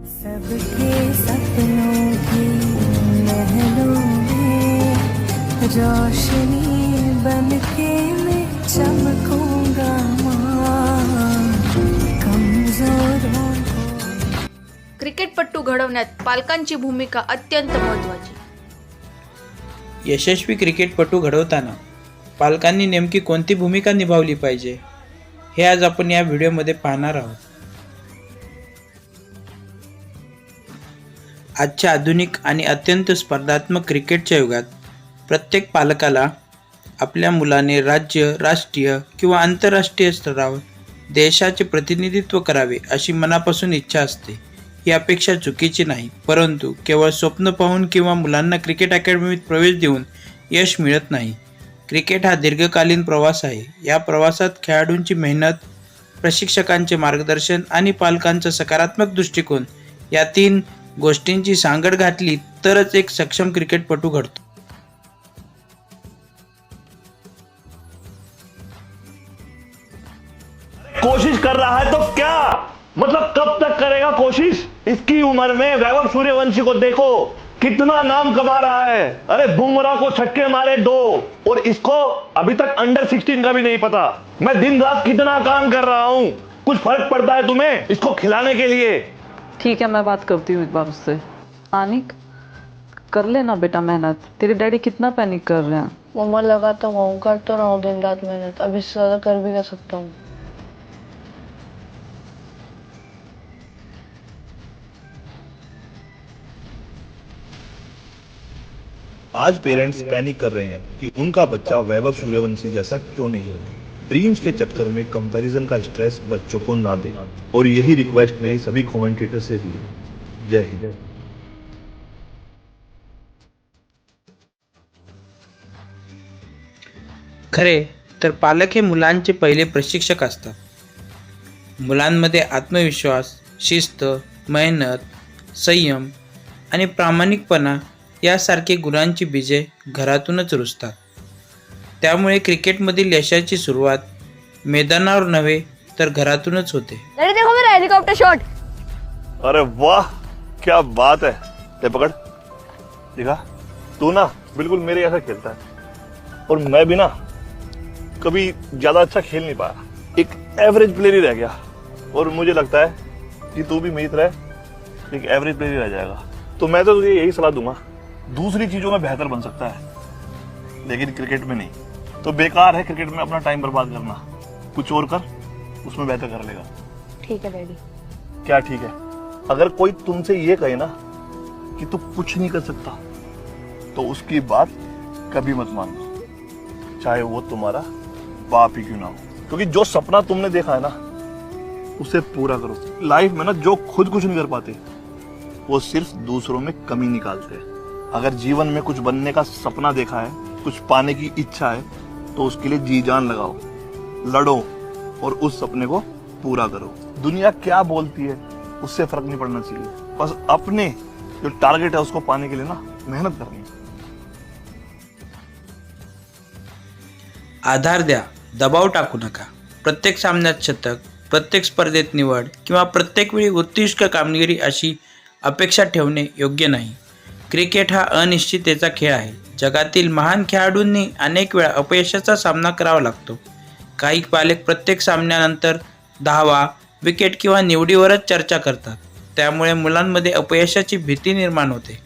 सबके सपनों की महलों में रोशनी बनके मैं चमकूंगा माँ कमजोरों को। क्रिकेटपटू घडवण्यात पालकांची भूमिका अत्यंत महत्त्वाची. यशस्वी क्रिकेटपटू घडवताना पालकांनी नेमकी कोणती भूमिका निभावली पाहिजे हे आज आपण या व्हिडिओमध्ये पाहणार आहोत. आजच्या आधुनिक आणि अत्यंत स्पर्धात्मक क्रिकेटच्या युगात प्रत्येक पालकाला आपल्या मुलाने राज्य, राष्ट्रीय किंवा आंतरराष्ट्रीय स्तरावर देशाचे प्रतिनिधित्व करावे अशी मनापासून इच्छा असते. ही अपेक्षा चुकीची नाही, परंतु केवळ स्वप्न पाहून किंवा मुलांना क्रिकेट अकॅडमीत प्रवेश देऊन यश मिळत नाही. क्रिकेट हा दीर्घकालीन प्रवास आहे. या प्रवासात खेळाडूंची मेहनत, प्रशिक्षकांचे मार्गदर्शन आणि पालकांचा सकारात्मक दृष्टिकोन या तीन गोष्टींची सांगड घातली तरच एक सक्षम क्रिकेटपटू घडतो. कोशिश कर रहा है तो क्या मतलब कब तक करेगा कोशिश? इसकी उम्र में वैभव सूर्यवंशी को देखो कितना नाम कमा रहा है. अरे बुमराह को छक्के मारे 2 और इसको अभी तक अंडर 16 का भी नहीं पता. मैं दिन रात कितना काम कर रहा हूँ, कुछ फर्क पड़ता है तुम्हें इसको खिलाने के लिए? ठीक है, मैं बात करती हूँ एक बार उससे. आनिक, कर लेना बेटा मेहनत. तेरे डैडी कितना पैनिक कर रहे हैं. मम्मा लगाता हूँ, करता रहा हूँ दिन रात मेहनत. अभी से ज्यादा कर भी कर सकता हूँ. आज पेरेंट्स पैनिक कर रहे हैं कि उनका बच्चा वैभव सूर्यवंशी जैसा क्यों नहीं है. ड्रीम्स के चक्कर में कंपैरिजन का स्ट्रेस बच्चों को ना दे, और यही रिक्वेस्ट मेरी सभी कमेंटेटर से भी है. जय हिंद. खरे तर पालक हे मुलांचे पहिले प्रशिक्षक असतात. मुलांमध्ये आत्मविश्वास, शिस्त, मेहनत, संयम आणि प्रामाणिकपणा यासारखे गुणांची बीजे घरातूनच रुजतात. त्यामुळे क्रिकेटमधील यशाची सुरुवात मैदानावर नव्हे तर घरातूनच होते. अरे देखो मेरा हेलीकॉप्टर शॉट. अरे वाह, क्या बात है. ले पकड़. देखा, तू ना बिल्कुल मेरे जैसा खेलता है, और मैं भी ना कभी ज्यादा अच्छा खेल नहीं पाया. एक एवरेज प्लेयर ही रह गया, और मुझे लगता है कि तू भी मेरी तरह एक एवरेज प्लेयर ही रह जाएगा. तो मैं तो तुझे यही सलाह दूंगा, दूसरी चीजों में बेहतर बन सकता है लेकिन क्रिकेट में नहीं. तो बेकार है क्रिकेट में अपना टाइम बर्बाद करना. कुछ और कर, उसमें बेहतर कर लेगा. ठीक है डैडी. क्या ठीक है? अगर कोई तुमसे ये कहे ना कि तू कुछ नहीं कर सकता, तो उसकी बात कभी मत मानो, चाहे वो तुम्हारा बाप ही क्यों ना हो. क्योंकि जो सपना तुमने देखा है ना, उसे पूरा करो. लाइफ में ना जो खुद कुछ नहीं कर पाते, वो सिर्फ दूसरों में कमी निकालते हैं. अगर जीवन में कुछ बनने का सपना देखा है, कुछ पाने की इच्छा है, तो उसके लिए जी जान लगाओ, लड़ो और उस सपने को पूरा करो. दुनिया क्या बोलती है उससे फर्क नहीं पड़ना चाहिए. बस अपने जो टारगेट है उसको पाने के लिए ना मेहनत करनी है. आधार द्या, दबाव टाकू नका. प्रत्येक सामन्यात शतक, प्रत्येक स्पर्धेत निवड किंवा प्रत्येक वेळी उत्कृष्ट कामगिरी अशी अपेक्षा ठेवणे योग्य नाही. क्रिकेट हा अनिश्चिततेचा खेळ आहे. जगातील महान खेळाडूंनी अनेक वेळा अपयशाचा सामना करावा लागतो. काही पालक प्रत्येक सामन्यानंतर धावा, विकेट किंवा निवडीवरच चर्चा करतात. त्यामुळे मुलांमध्ये अपयशाची भीती निर्माण होते.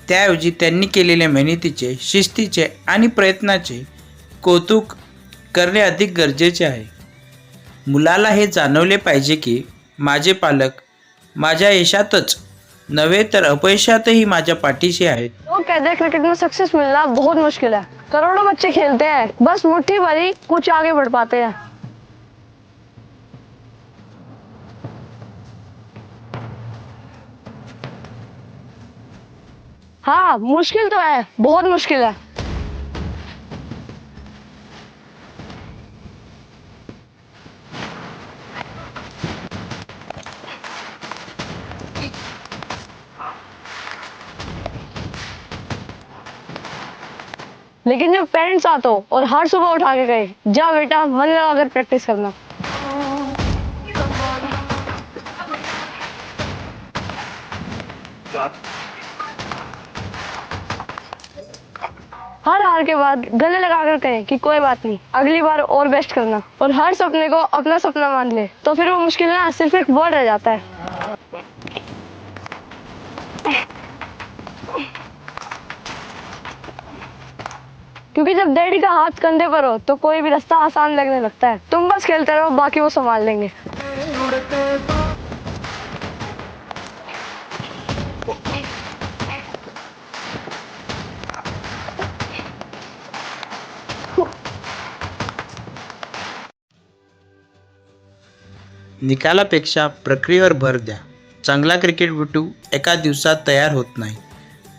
त्याऐवजी त्यांनी केलेल्या मेहनतीचे, शिस्तीचे आणि प्रयत्नाचे कौतुक करणे अधिक गरजेचे आहे. मुलाला हे जाणवले पाहिजे की माझे पालक माझ्या यशातच नव्हे तर अपयशातही माझ्या पाठीशी आहेत. लोग कहते हैं क्रिकेट में सक्सेस मिलना बहुत मुश्किल है. करोड़ों बच्चे खेलते हैं, बस मुट्ठी भरी कुछ आगे बढ़ पाते हैं. हाँ, मुश्किल तो है, बहुत मुश्किल है. लेकिन जब पेरेंट्स आते हो और हर सुबह उठा के गए, जा बेटा मन लगाकर प्रैक्टिस करना. हर हार के बाद गले लगाकर कहें कि कोई बात नहीं, अगली बार और बेस्ट करना, और हर सपने को अपना सपना मान ले, तो फिर वो मुश्किल ना सिर्फ एक वर्ड रह जाता है। क्योंकि जब डैडी का हाथ कंधे पर हो तो कोई भी रास्ता आसान लगने लगता है। तुम बस खेलते रहो, बाकी वो संभाल लेंगे। निकालापेक्षा प्रक्रियेवर भर द्या. चांगला क्रिकेटपटू एका दिवसात तयार होत नाही.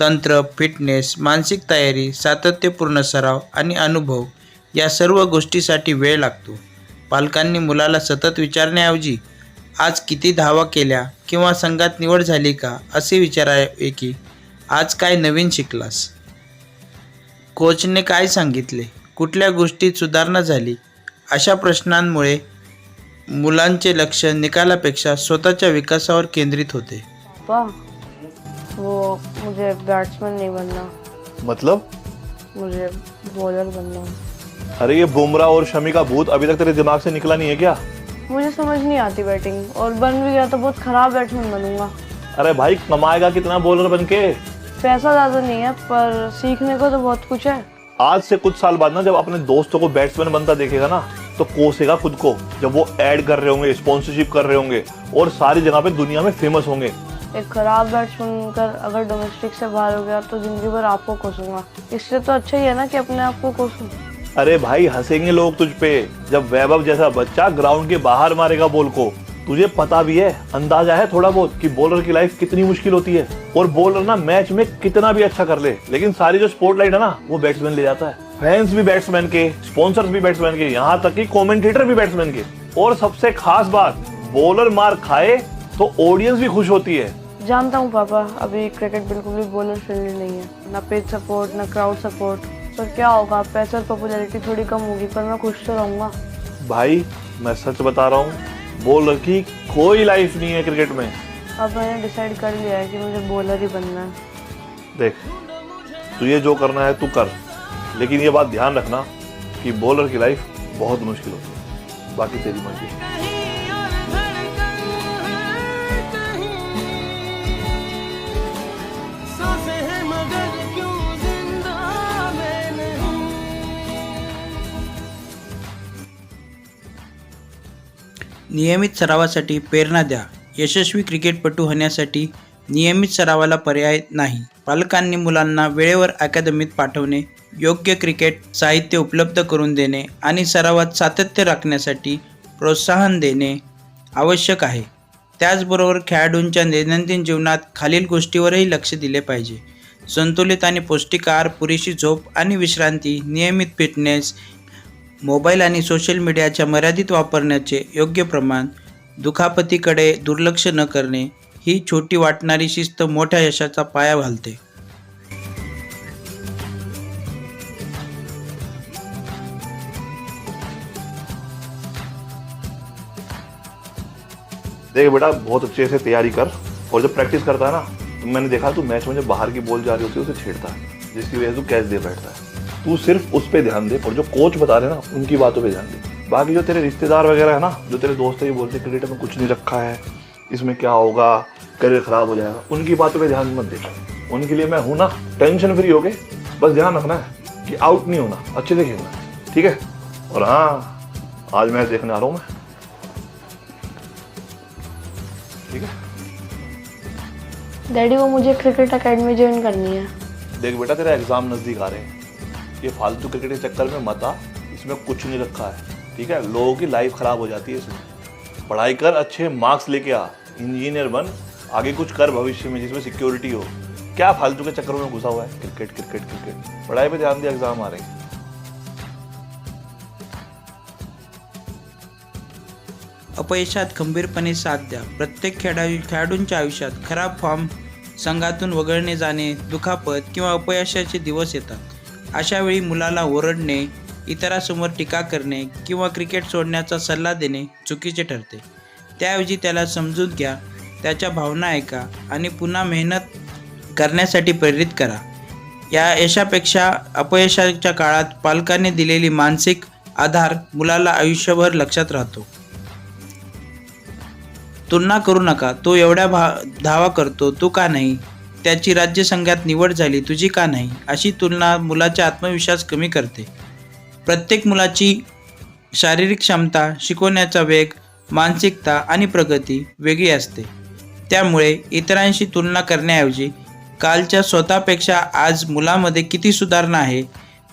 तंत्र, फिटनेस, मानसिक तयारी, सातत्यपूर्ण सराव आणि अनुभव या सर्व गोष्टीसाठी वेळ लागतो. पालकांनी मुलाला सतत विचारण्याऐवजी आज किती धावा केल्या किंवा संघात निवड झाली का असे विचारावे की आज काय नवीन शिकलास, कोचने काय सांगितले, कुठल्या गोष्टीत सुधारणा झाली. अशा प्रश्नांमुळे मुलांचे लक्ष निकालापेक्षा स्वतःच्या विकासावर केंद्रित होते. पापा, वो मुझे बैट्समैन नहीं बनना, मतलब? मुझे बॉलर बनना। अरे ये बुमराह और शमी का भूत अभी तक तेरे दिमाग से निकला नहीं है क्या? मुझे समझ नहीं आती बैटिंग, और बन भी गया तो बहुत खराब बैट्समैन बनूंगा। अरे भाई कमाएगा कितना बॉलर बनके? पैसा ज्यादा नहीं है पर सीखने को तो बहुत कुछ है। आज से कुछ साल बाद ना जब अपने दोस्तों को बैट्समैन बनता देखेगा ना तो कोसेगा खुद को, जब वो ऐड कर रहे होंगे, स्पॉन्सरशिप कर रहे होंगे और सारी जगह पे दुनिया में फेमस होंगे। एक खराब बैट्समैन बनकर अगर डोमेस्टिक से बाहर हो गया तो जिंदगी भर आपको कोसूंगा। इससे तो अच्छा ही है ना कि अपने आप को कोसूं। अरे भाई हंसेंगे लोग तुझ पे जब वैभव जैसा बच्चा ग्राउंड के बाहर मारेगा बॉल को। तुझे पता भी है, अंदाजा है थोड़ा बहुत कि बॉलर की लाइफ कितनी मुश्किल होती है, और बॉलर ना मैच में कितना भी अच्छा कर ले लेकिन सारी जो स्पॉटलाइट है ना वो बैट्समैन ले जाता है। फैंस भी बैट्समैन के, स्पॉन्सर्स भी बैट्समैन के, यहाँ तक कि कमेंटेटर भी बैट्समैन के। और सबसे खास बात, बॉलर मार खाए तो ऑडियंस भी खुश होती है। जानता हूँ पापा, अभी क्रिकेट बिल्कुल भी बॉलर फ्रेंडली नहीं है, ना पेज सपोर्ट ना क्राउड सपोर्ट। पर क्या होगा, पैसे और पॉपुलैरिटी थोड़ी कम होगी पर मैं खुश तो रहूंगा। भाई मैं सच बता रहा हूँ, बॉलर की कोई लाइफ नहीं है क्रिकेट में। अब मैंने डिसाइड कर लिया है कि मुझे बॉलर ही बनना है। देख तुझे जो करना है तू कर, लेकिन ये बात ध्यान रखना कि बॉलर की लाइफ बहुत मुश्किल होती है। बाकी तेरी मर्जी। नियमित सरावासाठी प्रेरणा द्या. यशस्वी क्रिकेटपटू होण्यासाठी नियमित सरावाला पर्याय नाही. पालकांनी मुलांना वेळेवर अकादमीत पाठवणे, योग्य क्रिकेट साहित्य उपलब्ध करून देणे आणि सरावात सातत्य राखण्यासाठी प्रोत्साहन देणे आवश्यक आहे. त्याचबरोबर खेळाडूंच्या दैनंदिन जीवनात खालील गोष्टीवरही लक्ष दिले पाहिजे: संतुलित आणि पौष्टिक आहार, पुरेशी झोप आणि विश्रांती, नियमित फिटनेस, मोबाईल आणि सोशल मीडियाच्या मर्यादित वापरण्याचे योग्य प्रमाण, दुखापतीकडे दुर्लक्ष न करणे. ही छोटी वाटणारी शिस्त मोठ्या यशाचा पाया घालते. देख बेटा, बहुत अच्छे से तैयारी कर, और जब प्रैक्टिस करता है ना तो मैंने देखा तू मैच में जब बाहर की बॉल जा रही होती है उसे छेड़ता है, जिसकी वजह से तू कैच दे बैठता है। तू सिर्फ उस पे ध्यान दे और जो कोच बता रहे ना उनकी बातों पे ध्यान दे। बाकी जो तेरे रिश्तेदार वगैरह है ना, जो तेरे दोस्त है, ये बोलते क्रिकेट में कुछ नहीं रखा है, इसमें क्या होगा, करियर खराब हो जाएगा, उनकी बातों पे ध्यान मत दे। उनके लिए मैं हूं ना, टेंशन फ्री हो गए, बस ध्यान रखना है कि आउट नहीं होना, अच्छे से खेलना है, ठीक है। और हाँ, आज मैच देखने आ रहा हूँ मैं, ठीक है। डैडी, वो मुझे क्रिकेट एकेडमी ज्वाइन करनी है। देख बेटा, तेरा एग्जाम नजदीक आ रहे हैं, ये फालतू क्रिकेट के चक्कर में मत आ, इसमें कुछ नहीं रखा है, ठीक है। लोगों की लाइफ खराब हो जाती है इसमें। पढ़ाई कर, अच्छे मार्क्स लेके आ, इंजीनियर बन, आगे कुछ कर भविष्य में जिसमें सिक्योरिटी हो। क्या फालतू के चक्करों में घुसा हुआ है? क्रिकेट क्रिकेट क्रिकेट, पढ़ाई पे ध्यान दे, एग्जाम आ रहे हैं। अपयशात खंबीरपणे साथ द्या. प्रत्येक खेळाडूंच्या आयुष्यात खराब फॉर्म, संघातून वगळणे जाणे, दुखापत किंवा अपयशाचे दिवस येतात. अशा वेळी मुलाला ओरडणे, इतरांसमोर टीका करणे किंवा क्रिकेट सोडण्याचा सल्ला देणे चुकीचे ठरते. त्याऐवजी त्याला समजून घ्या, त्याच्या भावना ऐका आणि पुन्हा मेहनत करण्यासाठी प्रेरित करा. या यशापेक्षा अपयशाच्या काळात पालकांनी दिलेली मानसिक आधार मुलाला आयुष्यभर लक्षात राहतो. तुलना करू नका. तो एवढ्या धावा करतो, तू का नाही? त्याची राज्यसंघात निवड झाली, तुझी का नाही? अशी तुलना मुलाचा आत्मविश्वास कमी करते. प्रत्येक मुलाची शारीरिक क्षमता, शिकवण्याचा वेग, मानसिकता आणि प्रगती वेगळी असते. त्यामुळे इतरांशी तुलना करण्याऐवजी कालच्या स्वतःपेक्षा आज मुलामध्ये किती सुधारणा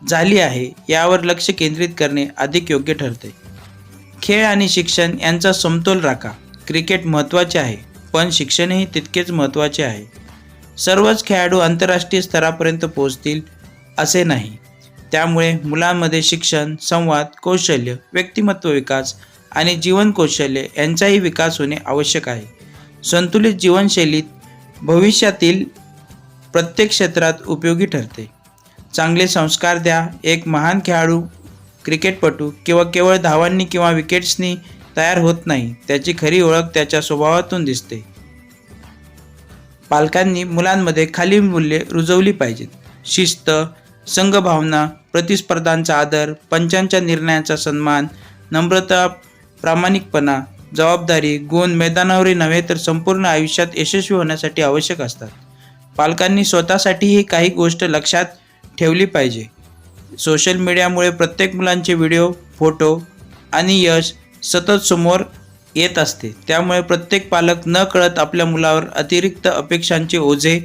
झाली आहे यावर लक्ष केंद्रित करणे अधिक योग्य ठरते. खेळ आणि शिक्षण यांचा समतोल राखा. क्रिकेट महत्त्वाचे आहे, पण शिक्षणही तितकेच महत्त्वाचे आहे. सर्वच खेळाडू आंतरराष्ट्रीय स्तरापर्यंत पोहोचतील असे नाही. त्यामुळे मुलांमध्ये शिक्षण, संवाद, कौशल्य, व्यक्तिमत्व विकास आणि जीवन कौशल्य यांचाही विकास होणे आवश्यक आहे. संतुलित जीवनशैलीत भविष्यातील प्रत्येक क्षेत्रात उपयोगी ठरते. चांगले संस्कार द्या. एक महान खेळाडू, क्रिकेटपटू किंवा केवळ धावांनी किंवा विकेट्सनी तयार होत नाही. त्याची खरी ओळख त्याच्या स्वभावातून दिसते. पालकांनी मुलांमध्ये खालील मूल्ये रुजवली पाहिजेत: शिस्त, संघभावना, प्रतिस्पर्धांचा आदर, पंचांच्या निर्णयाचा सन्मान, नम्रता, प्रामाणिकपणा, जबाबदारी. गुण मैदानावरही नव्हे तर संपूर्ण आयुष्यात यशस्वी होण्यासाठी आवश्यक असतात. पालकांनी स्वतःसाठीही काही गोष्ट लक्षात ठेवली पाहिजे. सोशल मीडियामुळे प्रत्येक मुलांचे व्हिडिओ, फोटो आणि यश सतत समोर येत असते. त्यामुळे प्रत्येक पालक नकळत आपल्या मुलावर अतिरिक्त अपेक्षांचे ओझे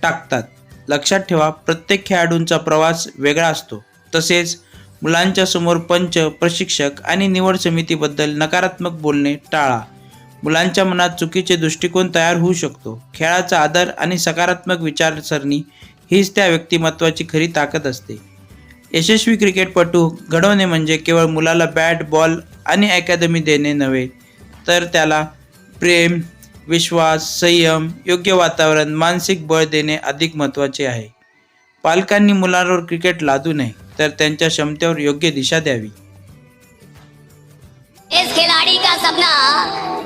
टाकतात. लक्षात ठेवा, प्रत्येक खेळाडूंचा प्रवास वेगळा असतो. तसेच मुलांच्या समोर पंच, प्रशिक्षक आणि निवड समितीबद्दल नकारात्मक बोलणे टाळा. मुलांच्या मनात चुकीचे दृष्टिकोन तयार होऊ शकतो. खेळाचा आदर आणि सकारात्मक विचारसरणी हीच त्या व्यक्तिमत्वाची खरी ताकद असते. यशस्वी क्रिकेटपटू घडवणे म्हणजे केवळ मुलाला बॅट, बॉल आणि अकादमी देणे नव्हे, तर त्याला प्रेम, विश्वास, संयम, योग्य वातावरण, मानसिक बळ देणे अधिक महत्त्वाचे आहे. पालकांनी मुलांवर क्रिकेट लादू नये, तर त्यांच्या क्षमतेवर योग्य दिशा द्यावी. इस खिलाड़ी का सपना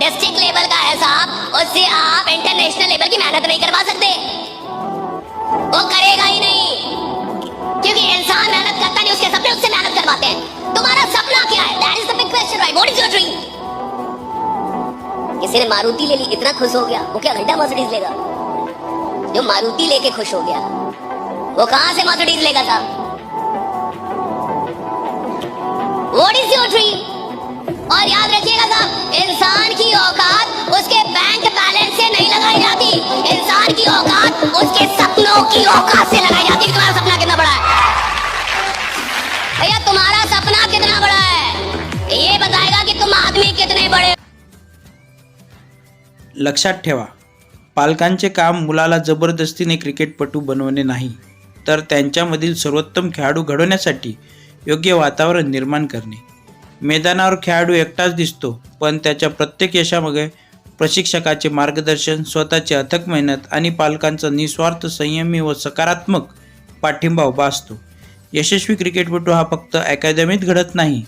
डिस्ट्रिक्ट लेवल का है साहब, उससे आप इंटरनेशनल लेवल की मेहनत नहीं करवा सकते. वो करेगा ही नहीं, क्योंकि इंसान मेहनत करता नहीं, उसके सपने उससे मेहनत करवाते हैं. तुम्हारा सपना क्या है? That is the big question, right? What is your dream? किसी ने मारुति ले ली, इतना खुश हो गया, वो क्या घंटा मर्सिडीज लेगा? जो मारुति लेके खुश हो गया, वो कहां से मर्सिडीज लेगा साहब? What is your dream? और याद रखिएगा साहब, इंसान की औकात उसके बैंक बैलेंस से नहीं लगाई जाती. इंसान की औकात उसके सपनों की औकात से लगाई जाती. तुम्हारा सपना कितना बड़ा है भैया? तुम्हारा सपना कितना बड़ा है ये बताएगा कि तुम आदमी कितने बड़े. लक्षात ठेवा, पालकांचे काम मुलाला जबरदस्तीने क्रिकेटपटू बनवणे नाही, तर त्यांच्यामधील सर्वोत्तम खेळाडू घडवण्यासाठी योग्य वातावरण निर्माण करणे. मैदानावर खेळाडू एकटाच दिसतो, पण त्याच्या प्रत्येक यशामागे प्रशिक्षकाचे मार्गदर्शन, स्वतःची अथक मेहनत आणि पालकांचा निस्वार्थ, संयमी व सकारात्मक पाठिंबा उभा असतो. यशस्वी क्रिकेटपटू हा फक्त अकादमीत घडत नाही,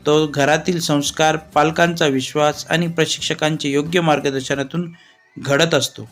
तो घरातील संस्कार, पालकांचा विश्वास आणि प्रशिक्षकांचे योग्य मार्गदर्शनातून घडत असतो.